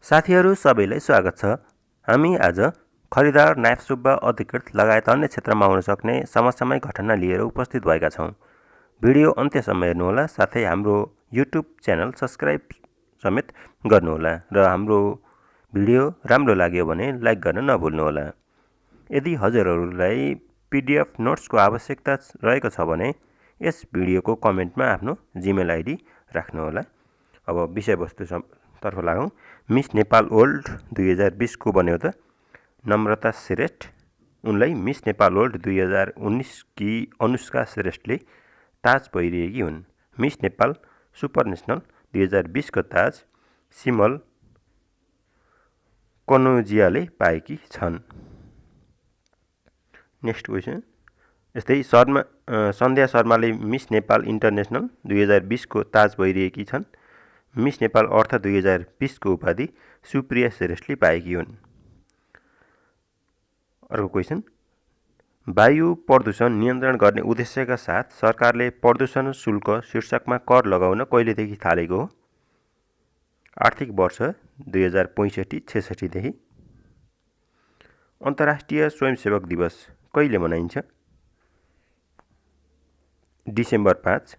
साथीहरू सबैलाई स्वागत छ। हामी आज खरिदार, नायब सुब्बा, अधिकृत लगायत अन्य क्षेत्रमा आउन सक्ने समसामयिक घटना लिएर उपस्थित भएका छौँ। भिडियो अन्त्यसम्म हेर्नुहोला, साथै हाम्रो युट्युब च्यानल सब्स्क्राइब समेत गर्नुहोला र हाम्रो भिडियो राम्रो लाग्यो भने लाइक गर्न नभुल्नुहोला। यदि हजुरहरूलाई PDF नोट्सको आवश्यकता रहेको छ भने यस भिडियोको कमेन्टमा आफ्नो जिमेल आइडी राख्नुहोला। अब विषयवस्तु तर्फ लागौँ। मिस नेपाल वर्ल्ड 2020 को बन्यो त नम्रता श्रेष्ठ। उनलाई मिस नेपाल वर्ल्ड 2019 की अनुष्का श्रेष्ठले ताज पहिरिएकी हुन्। मिस नेपाल सुपरनेसनल 2020 को ताज सिमल कनौजियाले पाएकी छन्। Next question. यस्तै सन्ध्या शर्माले मिस नेपाल इन्टरनेसनल 2020 को ताज पहिरिएकी छन्। मिस नेपाल अर्थ 2020 को उपाधि सुप्रिया श्रेष्ठले पाएकी हुन्। अर्को क्वेसन। वायु प्रदूषण नियन्त्रण गर्ने उद्देश्यका साथ सरकारले प्रदूषण शुल्क शीर्षकमा कर लगाउन कहिलेदेखि थालेको हो? आर्थिक वर्ष 2065-66 देखि। अन्तर्राष्ट्रिय स्वयंसेवक दिवस कहिले मनाइन्छ? डिसेम्बर 5।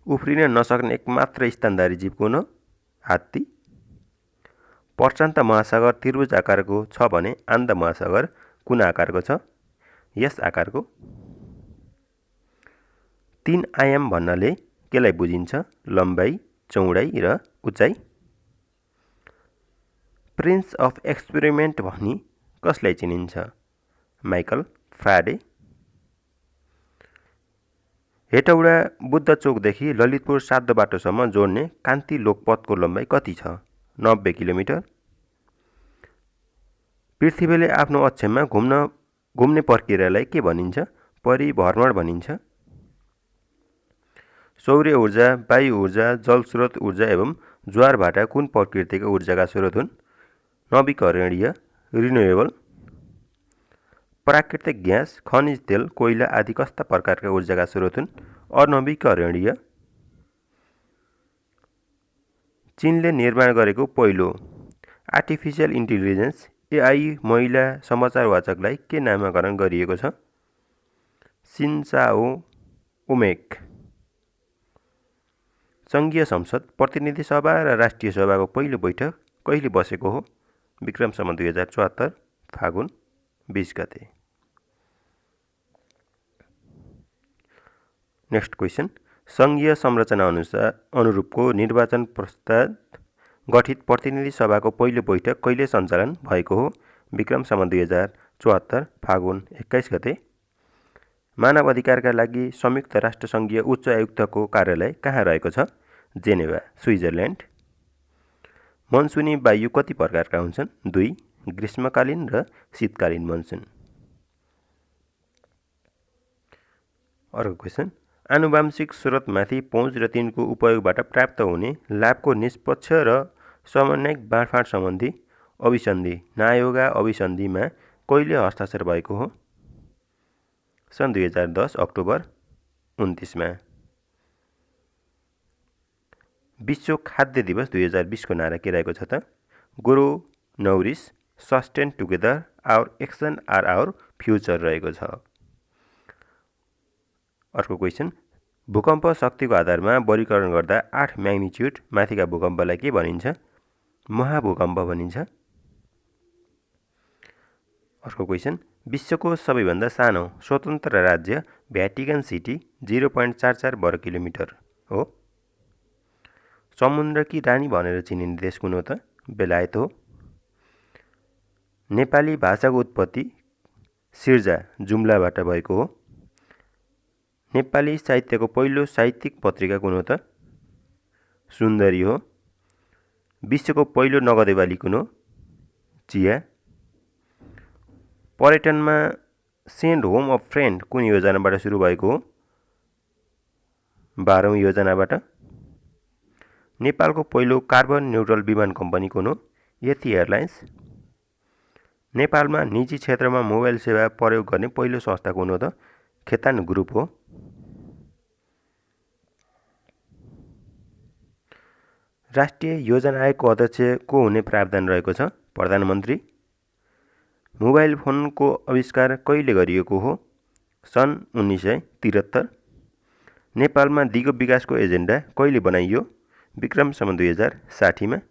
उफ्रिन नसक्ने एकमात्र स्तनधारी जीव कुन हो? हात्ती। प्रशान्त महासागर त्रिभुज आकारको छ भने आन्त महासागर कुन आकारको छ? यस आकारको। 3 आयाम भन्नाले केलाई बुझिन्छ? लम्बाइ, चौडाइ र उचाइ। प्रिन्स अफ एक्सपेरिमेन्ट भनी कसलाई चिनिन्छ? Michael Faraday. हेटौडा बुद्ध चोकदेखि ललितपुर सातो बाटोसम्म जोड्ने कान्ति लोकपथको लम्बाइ कति छ? 90 किलोमिटर। पृथ्वीले आफ्नो अक्षमा घुम्ने प्रक्रियालाई के भनिन्छ? परिभ्रमण भनिन्छ। सौर्य ऊर्जा, वायु ऊर्जा, जलस्रोत ऊर्जा एवं ज्वारभाटा कुन प्रकृतिका ऊर्जाका स्रोत हुन्? नवीकरणीय, रिन्युएबल। प्राकृतिक ग्यास, खनिज तेल, कोइला आदि कस्ता प्रकारका ऊर्जाका स्रोत हुन्? अनवीकरणीय। चीनले निर्माण गरेको पहिलो आर्टिफिसियल इन्टेलिजेन्स AI महिला समाचारवाचकलाई के नामाकरण गरिएको छ? सिन्चाओ उमेक। सङ्घीय संसद, प्रतिनिधि सभा र राष्ट्रिय सभाको पहिलो बैठक कहिले बसेको हो? विक्रम सम्वत 2074 फागुन 20 गते। Next question. सङ्घीय संरचना अनुरूपको निर्वाचन पश्चात गठित प्रतिनिधि सभाको पहिलो बैठक कहिले सञ्चालन भएको हो? विक्रम सम्वत 2074 फागुन 21 गते। मानव अधिकारका लागि संयुक्त राष्ट्र सङ्घीय उच्च आयुक्तको कार्यालय कहाँ रहेको छ? जेनेभा, स्विजरल्यान्ड। मनसुनी वायु कति प्रकारका हुन्छन्? 2, ग्रीष्मकालीन र शीतकालीन मनसुन। अर्को क्वेसन। आनुवांशिक स्रोतमाथि पहुँच र तिनको उपयोगबाट प्राप्त हुने लाभको निष्पक्ष र समन्वयक बाँडफाँड सम्बन्धी अभिसन्धि नायोगा अभिसन्धिमा कहिले हस्ताक्षर भएको हो? सन् 2010 अक्टोबर 29 मा। विश्व खाद्य दिवस 2020 को नारा के रहेको छ त? Grow, nourish, sustain together, our action are our future रहेको छ। अर्को क्वेसन। भूकम्प शक्तिको आधारमा वर्गीकरण गर्दा 8 म्याग्निच्युड माथिका भूकम्पलाई के भनिन्छ? महाभूकम्प भनिन्छ। अर्को क्वेसन। विश्वको सबैभन्दा सानो स्वतन्त्र राज्य भ्याटिकन सिटी 0.44 वर्ग किलोमिटर हो। समुद्रकी रानी भनेर चिनिने देश कुन हो त? बेलायत हो। नेपाली भाषाको उत्पत्ति सिर्जा जुम्लाबाट भएको हो। नेपाली साहित्यको पहिलो साहित्यिक पत्रिका कुन हो त? सुन्दरी हो। विश्वको पहिलो नगदे बाली कुन हो? चिया। पर्यटनमा सेन्ड होम अफ फ्रेन्ड कुन योजनाबाट सुरु भएको हो? 12औं योजनाबाट। नेपालको पहिलो कार्बन न्युट्रल विमान कम्पनी कुन हो? यति एयरलाइन्स। नेपालमा निजी क्षेत्रमा मोबाइल सेवा प्रयोग गर्ने पहिलो संस्था कुन हो त? खेतान ग्रुप हो। राष्ट्रिय योजना आयोगको अध्यक्ष को हुने प्रावधान रहेको छ? प्रधानमन्त्री। मोबाइल फोनको आविष्कार कहिले गरिएको हो? सन् 1973। नेपालमा दिगो विकासको एजेन्डा कहिले बनाइयो? विक्रम सम्वत 2060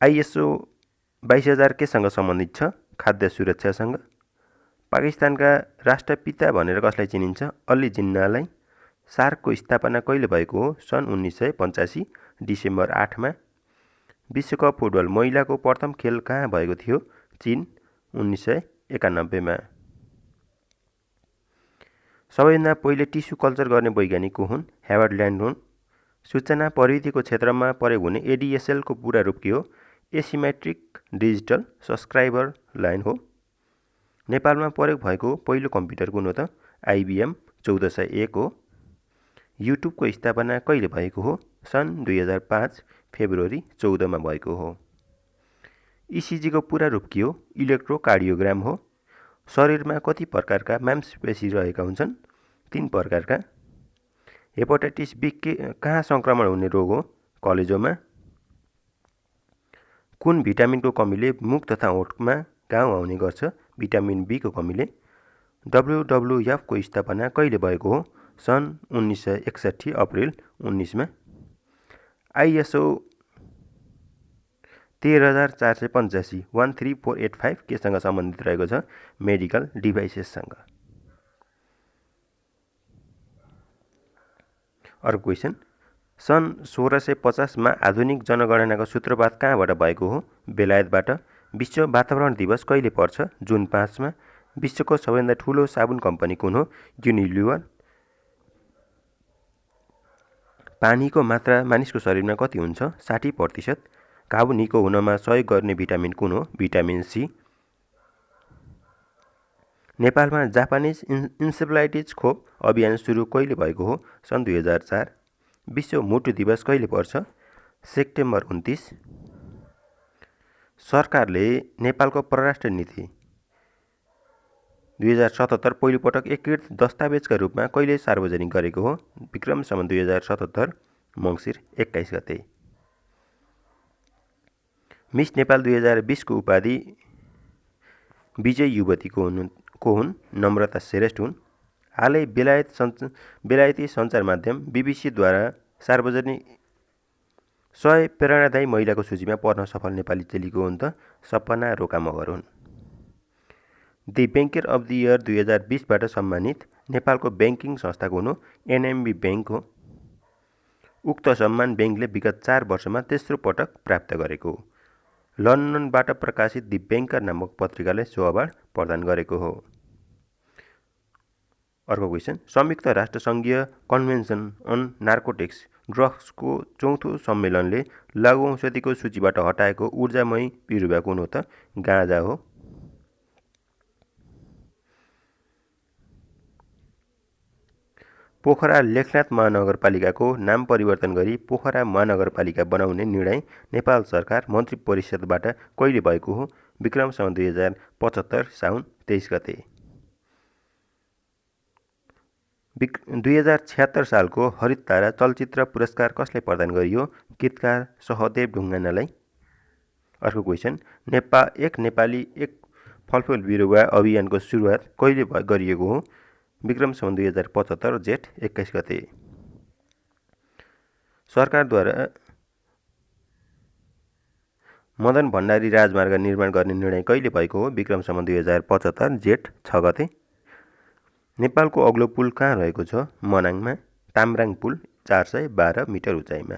ISO 22000 केसँग सम्बन्धित छ? खाद्य सुरक्षासँग। पाकिस्तानका राष्ट्रपिता भनेर कसलाई चिनिन्छ? अली जिन्नालाई। सार्कको स्थापना कहिले भएको हो? सन् 1985 डिसेम्बर 8 विश्वकप फुटबल महिलाको प्रथम खेल कहाँ भएको थियो? चीन 1991 सबैभन्दा पहिले टिस्यु कल्चर गर्ने वैज्ञानिक को हुन्? हेवार्ड ल्यान्ड हुन्। सूचना प्रविधिको क्षेत्रमा प्रयोग हुने ADSL को पूरा रूप के हो? एसिमेट्रिक डिजिटल सब्सक्राइबर लाइन हो। नेपालमा प्रयोग भएको पहिलो कम्प्युटर कुन हो त? IBM 1401 हो। युट्युबको स्थापना कहिले भएको हो? सन् 2005 फेब्रुअरी 14 भएको हो। ECG को पूरा रूप के हो? इलेक्ट्रोकार्डियोग्राम हो। शरीरमा कति प्रकारका मांसपेशी रहेका हुन्छन्? 3 प्रकारका। हेपाटाइटिस B कहाँ संक्रमण हुने रोग हो? कलेजोमा। कुन भिटामिनको कमीले मुख तथा ओठमा घाउ आउने गर्छ? भिटामिन B को कमीले। WWF को स्थापना कहिले भएको हो? सन् 1961 अप्रिल 19 ISO 13485 13485 केसँग सम्बन्धित रहेको छ? मेडिकल डिभाइसेससँग। अर्को क्वेसन, सन् 1650 मा आधुनिक जनगणनाको सूत्रपात कहाँबाट भएको हो? बेलायतबाट। विश्व वातावरण दिवस कहिले पर्छ? जुन 5 मा। विश्वको सबैभन्दा ठूलो साबुन कम्पनी कुन हो? युनिलिभर। पानीको मात्रा मानिसको शरीरमा कति हुन्छ? 60%। घाउ निको हुनमा सहयोग गर्ने भिटामिन कुन हो? Vitamin C। नेपालमा जापानिज इन्सेफ्लाइटिस खोप अभियान सुरु कहिले भएको हो? सन् 2004। विश्व मुटु दिवस कहिले पर्छ? सेप्टेम्बर 29। सरकारले नेपालको परराष्ट्र नीति 2077 पहिलो पटक एकीकृत दस्तावेजका रूपमा कहिले सार्वजनिक गरेको हो? विक्रम सम्वत 2077 मङ्सिर 21 गते। मिस नेपाल 2020 को उपाधि विजय युवती को हुन्? नम्रता श्रेष्ठ हुन्। हालै बेलायती सञ्चार माध्यम BBC द्वारा सार्वजनिक 100 प्रेरणादायी महिलाको सूचीमा पर्न सफल नेपाली चेली को हुन् त? सपना रोका मगर हुन्। The banker of the year 2020 बाट सम्मानित नेपालको ब्याङ्किङ संस्था कुन हो? NMB ब्याङ्क हो। उक्त सम्मान ब्याङ्कले विगत 4 वर्षमा तेस्रो पटक प्राप्त गरेको हो। लन्डनबाट प्रकाशित दि ब्याङ्कर नामक पत्रिकाले सो अवार्ड प्रदान गरेको हो। अर्को क्वेसन, संयुक्त राष्ट्र सङ्घीय कन्भेन्सन अन नार्कोटिक्स ड्रग्सको 4थो सम्मेलनले लघु औषधिको सूचीबाट हटाएको ऊर्जामयी बिरुवा कुन हो त? गाँजा हो। पोखरा लेखनाथ महानगरपालिकाको नाम परिवर्तन गरी पोखरा महानगरपालिका बनाउने निर्णय नेपाल सरकार मन्त्री परिषदबाट कहिले भएको हो? विक्रम सम्वत 2075 साउन 23 गते। 2076 सालको हरित तारा चलचित्र पुरस्कार कसलाई प्रदान गरियो? गीतकार सहदेव ढुङ्गानालाई। अर्को क्वेसन, एक नेपाली एक फलफुल बिरुवा अभियानको सुरुवात कहिले गरिएको हो? विक्रम सम्वत 2075 जेठ 21 गते। सरकारद्वारा मदन भण्डारी राजमार्ग निर्माण गर्ने निर्णय कहिले भएको हो? विक्रम सम्वत 2075 जेठ 6 गते। नेपालको अग्लो पुल कहाँ रहेको छ? मनाङमा। ताम्राङ पुल 412 मिटर उचाइमा।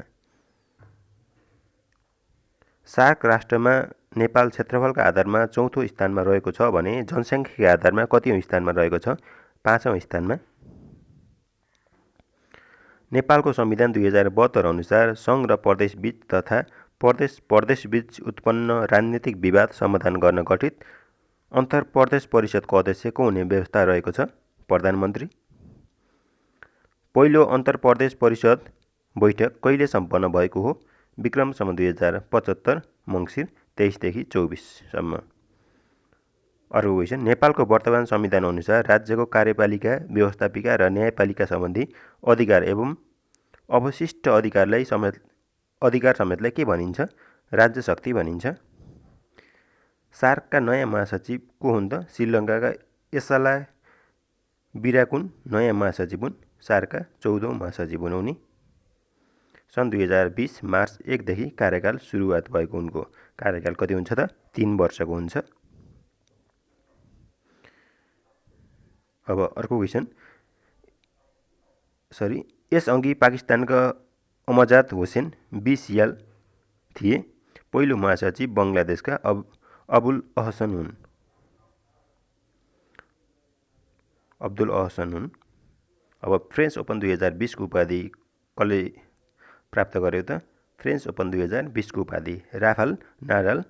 सार्क राष्ट्रमा नेपाल क्षेत्रफलका आधारमा 4थो स्थानमा रहेको छ भने जनसङ्ख्याका आधारमा कतिौं स्थानमा रहेको छ? 5औं स्थानमा। नेपालको संविधान 2072 अनुसार सङ्घ र प्रदेशबीच तथा प्रदेशबीच उत्पन्न राजनीतिक विवाद समाधान गर्न गठित अन्तर्प्रदेश परिषदको अध्यक्ष को हुने व्यवस्था रहेको छ? प्रधानमन्त्री। पहिलो अन्तर्प्रदेश परिषद बैठक कहिले सम्पन्न भएको हो? विक्रम सम्वत 2075 मङ्सिर 23 देखि 24 सम्म। अर्को क्वेसन, नेपालको वर्तमान संविधान अनुसार राज्यको कार्यपालिका, व्यवस्थापिका र न्यायपालिका सम्बन्धी अधिकार एवं अवशिष्ट अधिकार समेतलाई के भनिन्छ? राज्य शक्ति भनिन्छ। सार्कका नयाँ महासचिव को हुन् त? श्रीलङ्काका यसला विराकुन नयाँ महासचिव हुन्। सार्कका 14औं महासचिव हुन् उनी। सन् 2020 मार्च 1 देखि कार्यकाल सुरुवात भएको उनको कार्यकाल कति हुन्छ त? 3 वर्षको हुन्छ। अब अर्को क्वेसन, यसअघि पाकिस्तानका अमजाद होसेन बिसियाल थिए। पहिलो महासचिव बङ्गलादेशका अब्दुल अहसन हुन्। अब फ्रेन्च ओपन 2020 को उपाधि कसले प्राप्त गर्यो त? फ्रेन्च ओपन 2020 को उपाधि राफेल नाडाल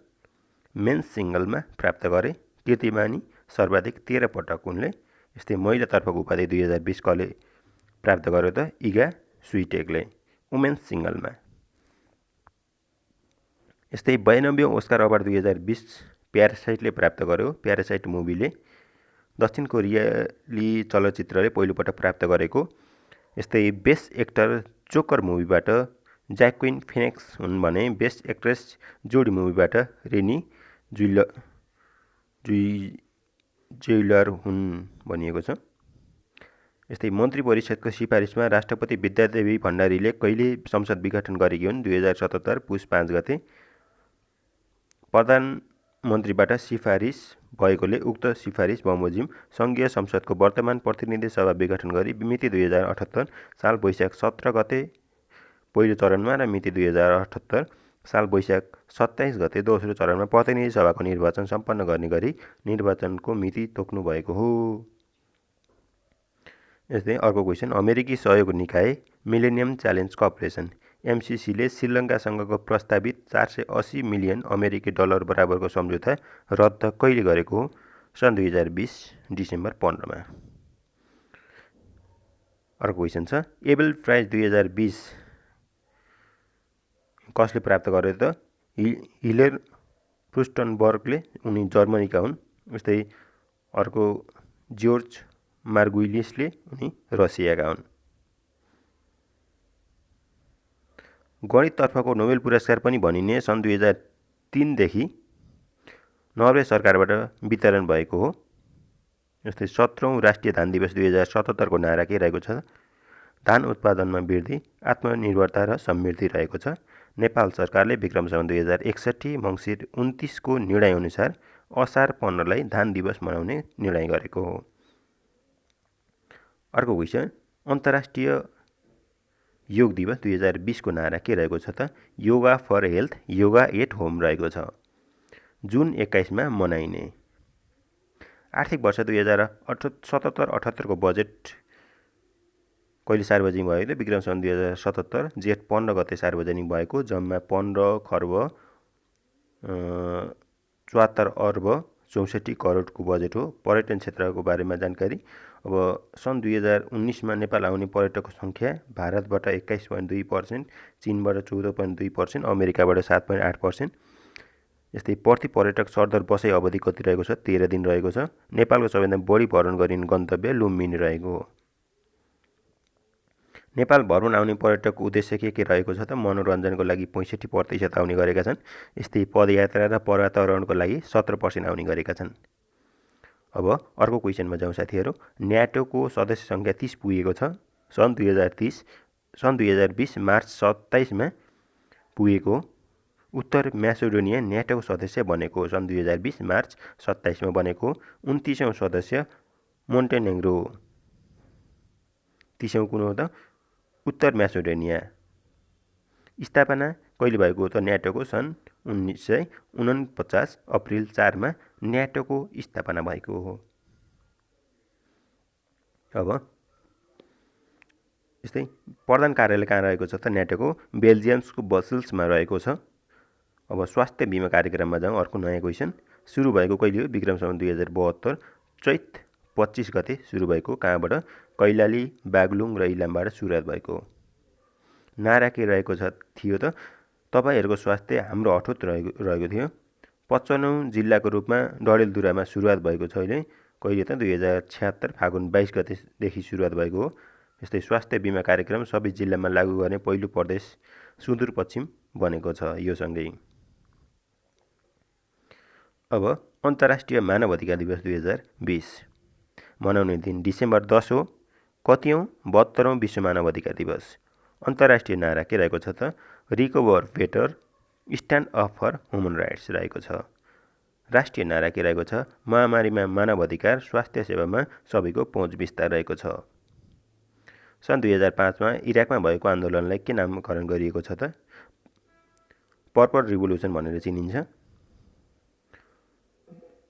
मेन्स सिङ्गलमा प्राप्त गरे। कीर्तिमानी सर्वाधिक 13 पटक उनले। यस्तै महिलातर्फको उपाधि 2020 कसले प्राप्त गर्यो त? इगा स्विटेकले वुमेन्स सिङ्गलमा। यस्तै 92औं ओस्कार अवार्ड 2020 प्यारासाइटले प्राप्त गर्यो। प्यारासाइट मुभीले दक्षिण कोरियाली चलचित्रले पहिलोपटक प्राप्त गरेको। यस्तै बेस्ट एक्टर जोकर मुभीबाट ज्याक्विन फिनिक्स हुन् भने बेस्ट एक्ट्रेस जोडी मुभीबाट रेनी ज्युलर हुन् भनिएको छ। यस्तै मन्त्री परिषदको सिफारिसमा राष्ट्रपति विद्यादेवी भण्डारीले कहिले संसद विघटन गरेकी हुन्? 2077 पुस 5 गते। प्रधानमन्त्रीबाट सिफारिस भएकोले उक्त सिफारिस बमोजिम सङ्घीय संसदको वर्तमान प्रतिनिधि सभा विघटन गरी मिति 2078 साल वैशाख 17 गते पहिलो चरणमा र मिति 2078 साल वैशाख 27 गते दोस्रो चरणमा प्रतिनिधि सभाको निर्वाचन सम्पन्न गर्ने गरी निर्वाचनको मिति तोक्नु भएको हो। यस्तै अर्को क्वेसन, अमेरिकी सहयोग निकाय मिलेनियम च्यालेन्ज कर्पोरेसन एमसिसीले श्रीलङ्कासँगको प्रस्तावित 480 मिलियन अमेरिकी डलर बराबरको सम्झौता रद्द कहिले गरेको हो? सन् 2020 डिसेम्बर 15 मा। अर्को क्वेसन छ, एबेल प्राइज 2020 कसले प्राप्त गर्यो त? हिलेर प्रुस्टनबर्गले, उनी जर्मनीका हुन्। यस्तै अर्को जोर्ज मार्गुलिसले, उनी रसियाका हुन्। गणिततर्फको नोबेल पुरस्कार पनि भनिने सन् 2003 देखि नर्वे सरकारबाट वितरण भएको हो। यस्तै 17औं राष्ट्रिय धान दिवस 2077 को नारा के रहेको छ? धान उत्पादनमा वृद्धि, आत्मनिर्भरता र समृद्धि रहेको छ। नेपाल सरकारले विक्रम सम्वत 2061 मङ्सिर 29 को निर्णयअनुसार असार 15लाई धान दिवस मनाउने निर्णय गरेको हो। अर्को क्वेसन, अन्तर्राष्ट्रिय योग दिवस 2020 को नारा के रहेको छ त? Yoga for health, yoga at home रहेको छ। जुन 21 मा मनाइने। आर्थिक वर्ष 2077-78 को बजेट कहिले सार्वजनिक भएको थियो? विक्रम सम्वत 2077 जेठ 15 गते सार्वजनिक भएको। जम्मा 15 खर्ब 74 अर्ब 64 करोडको बजेट हो। पर्यटन क्षेत्रको बारेमा जानकारी। अब सन् 2019 मा नेपाल आउने पर्यटकको सङ्ख्या भारतबाट 21.2%, चीनबाट 14.2%, अमेरिकाबाट 7.8%। यस्तै प्रति पर्यटक सरदर बसाइ अवधि कति रहेको छ? 13 दिन रहेको छ। नेपालको सबैभन्दा बढी भ्रमण गरिने गन्तव्य लुम्बिनी रहेको हो। नेपाल भ्रमण आउने पर्यटकको उद्देश्य के रहेको छ त? मनोरञ्जनको लागि 65% आउने गरेका छन्। यस्तै पदयात्रा र पर्वतारोहणको लागि 17% आउने गरेका छन्। अब अर्को क्वेसनमा जाउँ साथीहरू। न्याटोको सदस्य सङ्ख्या 30 पुगेको छ। सन् 2020 मार्च 27 मा पुगेको। उत्तर म्यासेडोनिया न्याटोको सदस्य बनेको हो। सन् 2020 मार्च 27 मा बनेको। 29औं सदस्य मोन्टेनेग्रो। 30औं कुन हो त? उत्तर म्यासेडोनिया। स्थापना कहिले भएको हो त न्याटोको? सन् 1949 अप्रिल 4 मा न्याटोको स्थापना भएको हो। अब यस्तै प्रधान कार्यालय कहाँ रहेको छ त न्याटोको? बेल्जियमको ब्रसेल्समा रहेको छ। अब स्वास्थ्य बिमा कार्यक्रममा जाउँ। अर्को नयाँ क्वेसन, सुरु भएको कहिले हो? विक्रम सम्वत 2072 चैत 25 गते सुरु भएको। कहाँबाट? कैलाली, बागलुङ र इलामबाट सुरुवात भएको हो। नारा के रहेको थियो त? तपाईँहरूको स्वास्थ्य हाम्रो अठोट रहेको थियो। 55औं जिल्लाको रूपमा डडेलधुरामा सुरुवात भएको छ। कहिले त? 2076 फागुन 22 गतेदेखि सुरुवात भएको हो। यस्तै स्वास्थ्य बिमा कार्यक्रम सबै जिल्लामा लागू गर्ने पहिलो प्रदेश सुदूरपश्चिम बनेको छ यो सँगै। अब अन्तर्राष्ट्रिय मानव अधिकार दिवस 2020 मनाउने दिन डिसेम्बर 10 हो। कतिौँ 72औं विश्व मानव अधिकार दिवस। अन्तर्राष्ट्रिय नारा के रहेको छ त recover better stand up for human rights रहेको छ। राष्ट्रिय नारा के रहेको छ महामारीमा मानव अधिकार स्वास्थ्य सेवामा सबैको पहुँच विस्तार रहेको छ। सन् 2005मा इराकमा भएको आन्दोलनलाई के नामकरण गरिएको छ त पर्पल रिभोल्युसन भनेर चिनिन्छ।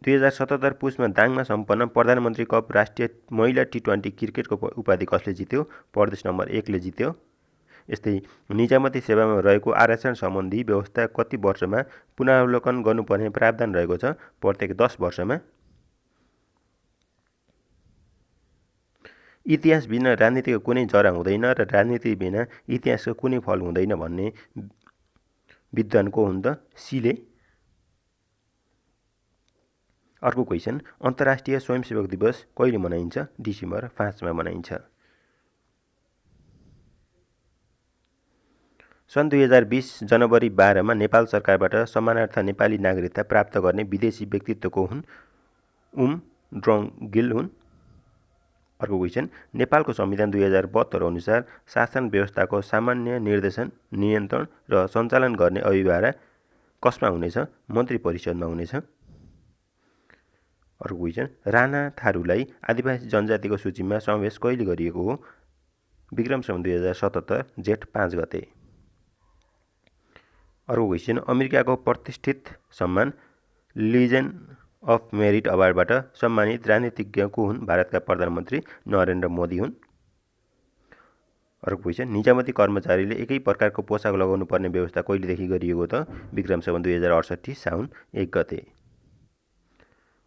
2077 पुसमा दाङमा सम्पन्न प्रधानमन्त्री कप राष्ट्रिय महिला T20 क्रिकेटको उपाधि कसले जित्यो? प्रदेश नम्बर 1 ले जित्यो। यस्तै निजामती सेवामा रहेको आरक्षण सम्बन्धी व्यवस्था कति वर्षमा पुनरावलोकन गर्नुपर्ने प्रावधान रहेको छ? प्रत्येक 10 वर्षमा। इतिहास बिना राजनीतिको कुनै जरा हुँदैन र राजनीति बिना इतिहासको कुनै फल हुँदैन भन्ने विद्वान को हुन् त? सीले। अर्को क्वेसन, अन्तर्राष्ट्रिय स्वयंसेवक दिवस कहिले मनाइन्छ? डिसेम्बर 5मा मनाइन्छ। सन् 2020 जनवरी 12मा नेपाल सरकारबाट सम्मानार्थ नेपाली नागरिकता प्राप्त गर्ने विदेशी व्यक्तित्व को हुन्? उम ड्रङ्गिल हुन्। अर्को क्वेसन, नेपालको संविधान 2072 अनुसार शासन व्यवस्थाको सामान्य निर्देशन, नियन्त्रण र सञ्चालन गर्ने अभिभार कसमा हुनेछ? मन्त्री परिषदमा हुनेछ। अर्को क्वेसन, राणा थारूलाई आदिवासी जनजातिको सूचीमा समावेश कहिले गरिएको हो? विक्रम सम्वत 2077 जेठ 5 गते। अर्को क्वेसन, अमेरिकाको प्रतिष्ठित सम्मान लिजेन अफ मेरिट अवार्डबाट सम्मानित राजनीतिज्ञ को हुन्? भारतका प्रधानमन्त्री नरेन्द्र मोदी हुन्। अर्को क्वेसन, निजामती कर्मचारीले एकै प्रकारको पोसाक लगाउनु पर्ने व्यवस्था कहिलेदेखि गरिएको त? विक्रम सम्वत 2068 साउन 1 गते।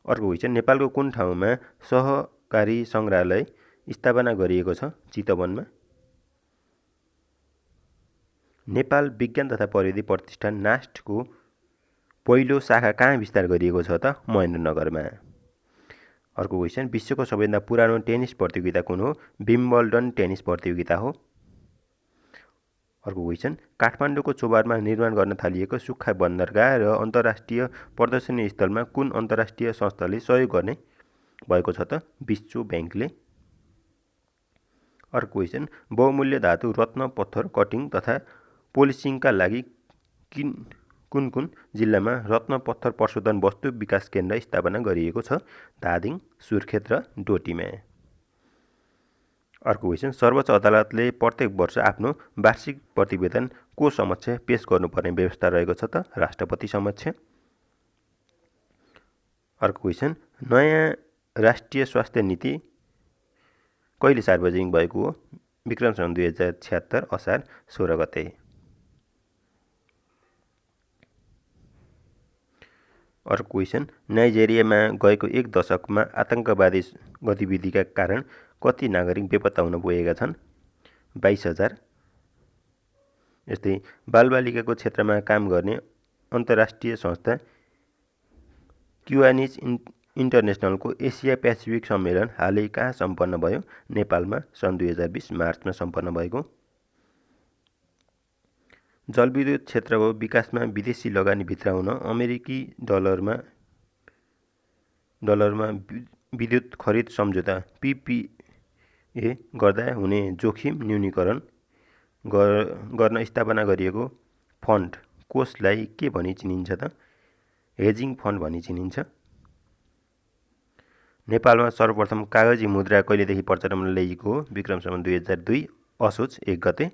अर्को क्वेसन, नेपालको कुन ठाउँमा सहकारी सङ्ग्रहालय स्थापना गरिएको छ? चितवनमा। नेपाल विज्ञान तथा प्रविधि प्रतिष्ठान नास्टको पहिलो शाखा कहाँ विस्तार गरिएको छ त? महेन्द्रनगरमा। अर्को क्वेसन, विश्वको सबैभन्दा पुरानो टेनिस प्रतियोगिता कुन हो? विम्बल्डन टेनिस प्रतियोगिता हो। अर्को क्वेसन, काठमाडौँको चोबारमा निर्माण गर्न थालिएको सुक्खा बन्दरगाह र अन्तर्राष्ट्रिय प्रदर्शनी स्थलमा कुन अन्तर्राष्ट्रिय संस्थाले सहयोग गर्ने भएको छ त? विश्व ब्याङ्कले। अर्को क्वेसन, बहुमूल्य धातु रत्न पत्थर कटिङ तथा पोलिसिङका लागि कुन कुन जिल्लामा रत्न पत्थर प्रशोधन वस्तु विकास केन्द्र स्थापना गरिएको छ? धादिङ, सुर्खेत र डोटीमा। अर्को क्वेसन, सर्वोच्च अदालतले प्रत्येक वर्ष आफ्नो वार्षिक प्रतिवेदन को समक्ष पेश गर्नुपर्ने व्यवस्था रहेको छ त? राष्ट्रपति समक्ष। अर्को क्वेसन, नयाँ राष्ट्रिय स्वास्थ्य नीति कहिले सार्वजनिक भएको हो? विक्रम सम्वत 2076 असार 16 गते। अर्को क्वेसन, नाइजेरियामा गएको 1 दशकमा आतंकवादी गतिविधिका कारण कति नागरिक बेपत्ता हुन पुगेका छन्? 22,000। यस्तै बालबालिकाको क्षेत्रमा काम गर्ने अन्तर्राष्ट्रिय संस्था क्युआनिज इन्टरनेसनलको एसिया पेसिफिक सम्मेलन हालै कहाँ सम्पन्न भयो? नेपालमा सन् 2020 मार्चमा सम्पन्न भएको। जलविद्युत क्षेत्रको विकासमा विदेशी लगानी भित्राउन अमेरिकी डलरमा विद्युत खरिद सम्झौता PPA गर्दा हुने जोखिम न्यूनीकरण गर्न स्थापना गरिएको फन्ड कोषलाई के भनी चिनिन्छ त? हेजिङ फन्ड भनी चिनिन्छ। नेपालमा सर्वप्रथम कागजी मुद्रा कहिलेदेखि प्रचलनमा ल्याइएको हो? विक्रम सम्वत 2002 असोज 1 गते।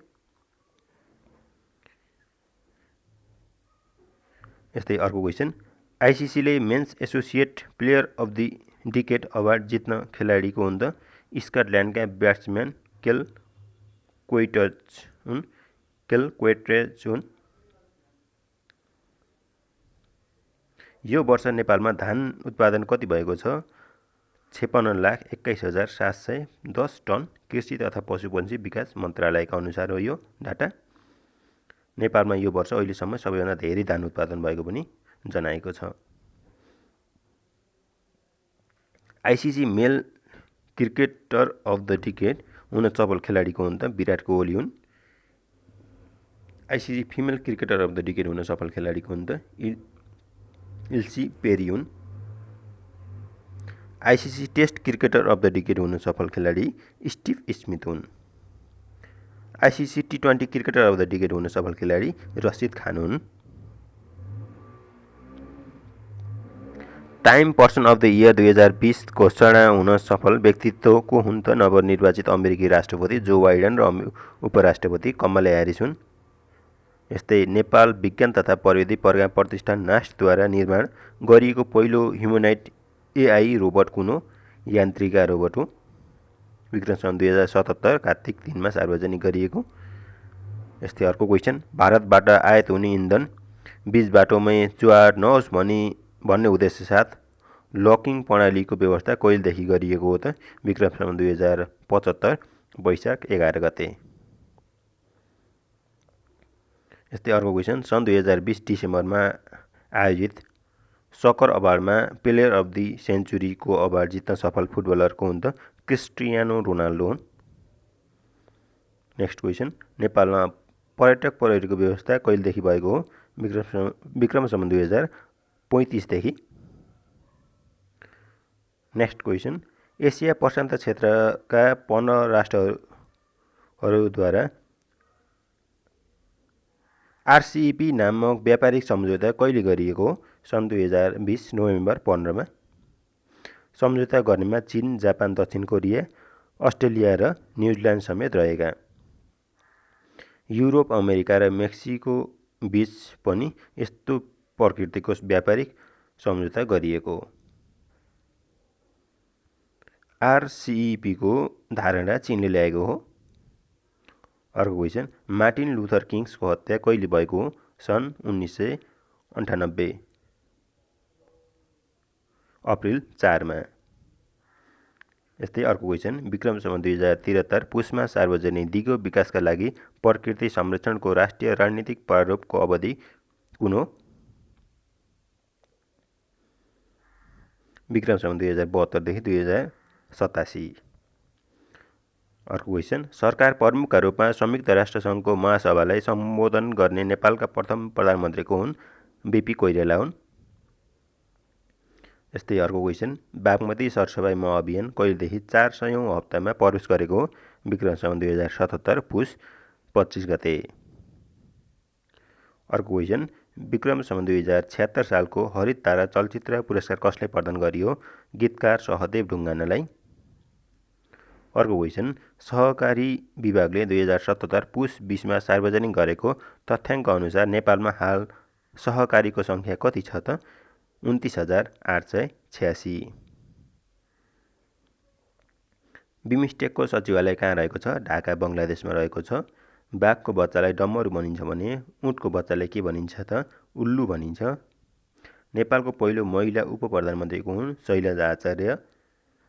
यस्तै अर्को क्वेसन, आइसिसीले men's associate player of the decade award जित्न खेलाडी को हुन् त? स्कटल्यान्डका ब्याट्सम्यान केल क्वेट्रेज हुन्। यो वर्ष नेपालमा धान उत्पादन कति भएको छ? 56,21,710 टन। कृषि तथा पशुपन्छी विकास मन्त्रालयका अनुसार हो यो डाटा। नेपालमा यो वर्ष अहिलेसम्म सबैभन्दा धेरै धान उत्पादन भएको पनि जनाएको छ। ICC male cricketer of the decade हुन सफल खेलाडी को हुन् त विराट कोहली हुन्। ICC female cricketer of the decade हुन सफल खेलाडी को हुन् त इल्सी पेरी हुन्। ICC test cricketer of the decade हुन सफल खेलाडी स्टिभ स्मिथ हुन्। ICC T20 cricketer of the decade हुन सफल खेलाडी रसिद खान हुन्। Time person of the year 2020 घोषणा हुन सफल व्यक्तित्व को हुन् त नवनिर्वाचित अमेरिकी राष्ट्रपति जो बाइडेन र उपराष्ट्रपति कमला ह्यारिस हुन्। यस्तै नेपाल विज्ञान तथा प्रविधि प्रज्ञा प्रतिष्ठान नास्टद्वारा निर्माण गरिएको पहिलो ह्युमनाइड एआई रोबोट कुन हो? यान्त्रिका रोबोट हो। विक्रम सन् 2077 कार्तिक 3 मा सार्वजनिक गरिएको। यस्तै अर्को क्वेसन, भारतबाट आयात हुने इन्धन बीच बाटोमै चुहाड नहोस् भन्ने उद्देश्य साथ लकिङ प्रणालीको व्यवस्था कहिलेदेखि गरिएको हो त? विक्रम सन् 2075 वैशाख 11 गते। यस्तै अर्को क्वेसन, सन् 2020 डिसेम्बरमा आयोजित सकर अवार्डमा प्लेयर अफ द सेन्चुरीको अवार्ड जित्न सफल फुटबलर को हुन् त? क्रिस्टियानो रोनाल्डो हुन्। नेक्स्ट क्वेसन, नेपालमा पर्यटक प्रहरीको व्यवस्था कहिलेदेखि भएको हो? विक्रम सन् 2035 देखि। नेक्स्ट क्वेसन, एसिया प्रशान्त क्षेत्रका 15 राष्ट्रहरूद्वारा आरसिइपी नामक व्यापारिक सम्झौता कहिले गरिएको हो? सन् 2020 नोभेम्बर 15 मा। सम्झौता गर्नेमा चीन, जापान, दक्षिण कोरिया, अस्ट्रेलिया र न्युजिल्यान्ड समेत रहेका। युरोप, अमेरिका र मेक्सिको बीच पनि यस्तो प्रकृतिको व्यापारिक सम्झौता गरिएको हो। आरसिइपी को धारणा चीनले ल्याएको हो। अर्को क्वेसन, मार्टिन लुथर किङ्सको हत्या कहिले भएको हो? सन् 1998 अप्रिल 4 मा। यस्तै अर्को क्वेसन, विक्रम सन् 2073 पुसमा सार्वजनिक दिगो विकासका लागि प्रकृति संरक्षणको राष्ट्रिय रणनीतिक प्रारूपको अवधि कुन हो? विक्रम सन् 2072 देखि 2087। अर्को क्वेसन, सरकार प्रमुखका रूपमा संयुक्त राष्ट्रसङ्घको महासभालाई सम्बोधन गर्ने नेपालका प्रथम प्रधानमन्त्री को हुन्? बिपी कोइराला हुन्। यस्तै अर्को क्वेसन, बागमती सरसफाइ महाअभियान कहिलेदेखि 400औं हप्तामा प्रवेश गरेको हो? विक्रम सन् 2077 पुस 25 गते। अर्को क्वेसन, विक्रम सन् 2076 सालको हरित तारा चलचित्र पुरस्कार कसले प्रदान गरियो? गीतकार सहदेव ढुङ्गानालाई। अर्को क्वेसन, सहकारी विभागले 2077 पुस 20 मा सार्वजनिक गरेको तथ्याङ्क अनुसार नेपालमा हाल सहकारीको सङ्ख्या कति छ त? 29,886। बिमस्टेकको सचिवालय कहाँ रहेको छ? ढाका, बङ्गलादेशमा रहेको छ। बाघको बच्चालाई डम्बरू भनिन्छ भने उँटको बच्चालाई के भनिन्छ त? उल्लु भनिन्छ। नेपालको पहिलो महिला उप प्रधानमन्त्री को हुन्? शैलजा आचार्य।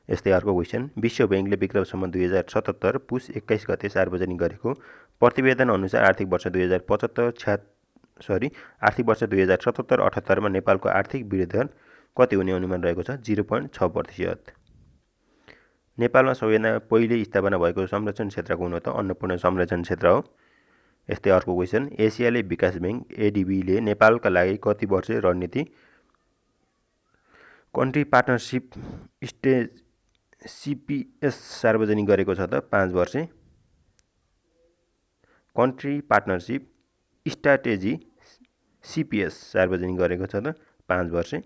यस्तै अर्को क्वेसन, विश्व ब्याङ्कले विक्रम सन् 2077 पुस 21 गते सार्वजनिक गरेको प्रतिवेदन अनुसार आर्थिक वर्ष 2077-78 मा नेपालको आर्थिक वृद्धि दर कति हुने अनुमान रहेको छ? 0.6%। नेपालमा सबैभन्दा पहिले स्थापना भएको संरक्षण क्षेत्र कुन हो त? अन्नपूर्ण संरक्षण क्षेत्र हो। यस्तै अर्को क्वेसन, एसियाली विकास ब्याङ्क एडिबीले नेपालका लागि कति वर्षे रणनीति कन्ट्री पार्टनरसिप स्टेज सिपिएस सार्वजनिक गरेको छ त? 5 वर्षे। कन्ट्री पार्टनरसिप स्ट्राटेजी सिपिएस सार्वजनिक गरेको छ त? 5 वर्षे।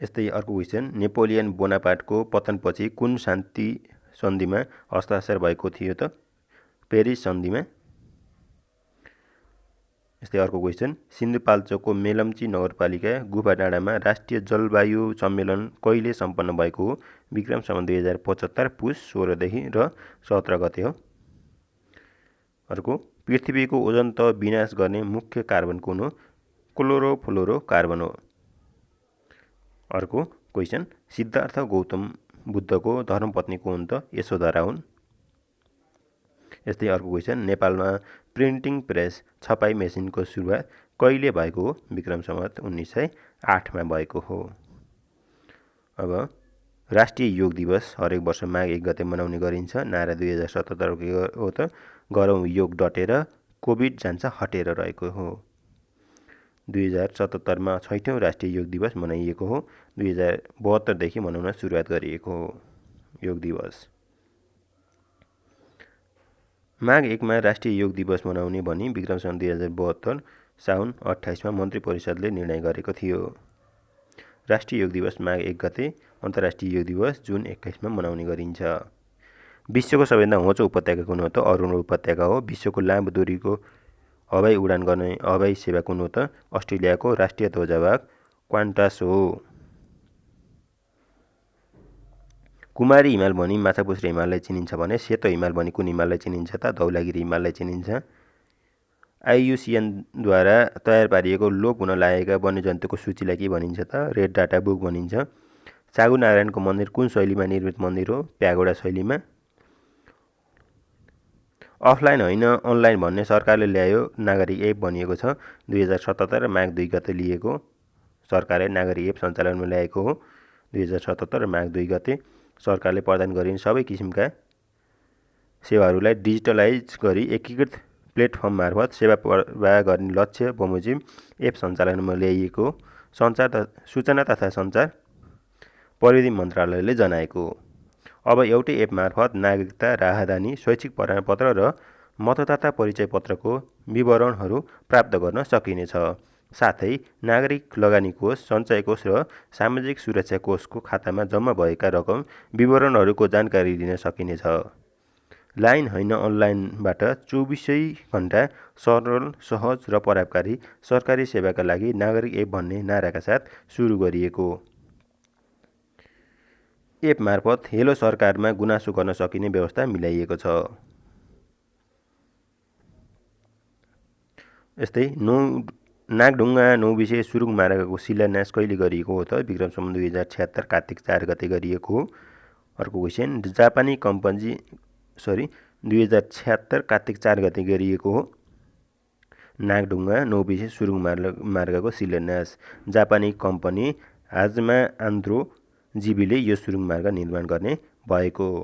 यस्तै अर्को क्वेसन, नेपोलियन बोनापार्टको पतनपछि कुन शान्ति सन्धिमा हस्ताक्षर भएको थियो त? पेरिस सन्धिमा। यस्तै अर्को क्वेसन, सिन्धुपाल्चोकको मेलम्ची नगरपालिका गुफाडाँडामा राष्ट्रिय जलवायु सम्मेलन कहिले सम्पन्न भएको हो? विक्रम सन् 2075 पुस 16 देखि र 17 गते हो। अर्को, पृथ्वीको ओजन तह विनाश गर्ने मुख्य कार्बन कुन हो? क्लोरोफ्लोरोकार्बन हो। अर्को क्वेसन, सिद्धार्थ गौतम बुद्धको धर्मपत्नी को हुन् त? यशोधरा हुन्। यस्तै अर्को क्वेसन, नेपालमा प्रिन्टिङ प्रेस छपाई मेसिनको सुरुवात कहिले भएको हो? विक्रम सम्वत 1908 मा भएको हो। अब राष्ट्रिय योग दिवस हरेक वर्ष माघ 1 गते मनाउने गरिन्छ। नारा 2077 को हो त गरौँ योग डटेर कोभिड जान्छ हटेर रहेको हो। 2077मा 6औं राष्ट्रिय योग दिवस मनाइएको हो। 2072 देखि मनाउन सुरुवात गरिएको हो योग दिवस। माघ 1 मा राष्ट्रिय योग दिवस मनाउने भनी विक्रम सन् 2072 साउन 28 मा मन्त्री परिषदले निर्णय गरेको थियो। राष्ट्रिय योग दिवस माघ 1 गते, अन्तर्राष्ट्रिय योग दिवस जुन 21 मा मनाउने गरिन्छ। विश्वको सबैभन्दा होचो उपत्यका कुन हो त अरुण उपत्यका हो। विश्वको लामो दूरीको हवाई उडान गर्ने हवाई सेवा कुन हो त अस्ट्रेलियाको राष्ट्रिय ध्वजवाहक क्वान्टास हो। कुमारी हिमाल भनी माछापुच्छ्रे हिमाललाई चिनिन्छ भने सेतो हिमाल भनी कुन हिमाललाई चिनिन्छ त धौलागिरी हिमाललाई चिनिन्छ। IUCN द्वारा तयार पारिएको लोप हुन लागेका वन्यजन्तुको सूचीलाई के भनिन्छ त रेड डाटा बुक भनिन्छ। चागु नारायणको मन्दिर कुन शैलीमा निर्मित मन्दिर हो? प्यागोडा शैलीमा। अफलाइन होइन अनलाइन भन्ने सरकारले ल्यायो नागरिक एप भनिएको छ। 2077 माघ 2 गते लिएको सरकारले नागरिक एप सञ्चालनमा ल्याएको हो। 2077 माघ 2 गते सरकारले प्रदान गरिने सबै किसिमका सेवाहरूलाई डिजिटलाइज गरी एकीकृत प्लेटफर्म मार्फत सेवा प्रवाह गर्ने लक्ष्य बमोजिम एप सञ्चालनमा ल्याइएको सूचना तथा सञ्चार प्रविधि मन्त्रालयले जनाएको हो। अब एउटै एप मार्फत नागरिकता राहदानी शैक्षिक प्रमाणपत्र र मतदाता परिचय पत्रको विवरणहरू प्राप्त गर्न सकिनेछ। साथै नागरिक लगानी कोष, सञ्चय कोष र सामाजिक सुरक्षा कोषको खातामा जम्मा भएका रकम विवरणहरूको जानकारी लिन सकिनेछ। लाइन होइन अनलाइनबाट 24 घण्टा सरल, सहज र प्रभावकारी सरकारी सेवाका लागि नागरिक एप भन्ने नाराका साथ सुरु गरिएको एप मार्फत हेलो सरकारमा गुनासो गर्न सकिने व्यवस्था मिलाइएको छ। यस्तै नागढुङ्गा नौबिसे सुरुङ मार्गको शिलान्यास कहिले गरिएको हो त विक्रम सम्वत 2076 कार्तिक 4 गते गरिएको हो। अर्को क्वेसन, जापानी कम्पनी 2076 कार्तिक 4 गते गरिएको हो। नागढुङ्गा नौबिसे सुरुङ मार्गको शिलान्यास जापानी कम्पनी हाजमा आन्द्रो जीबीले यो सुरुङ मार्ग निर्माण गर्ने भएको हो।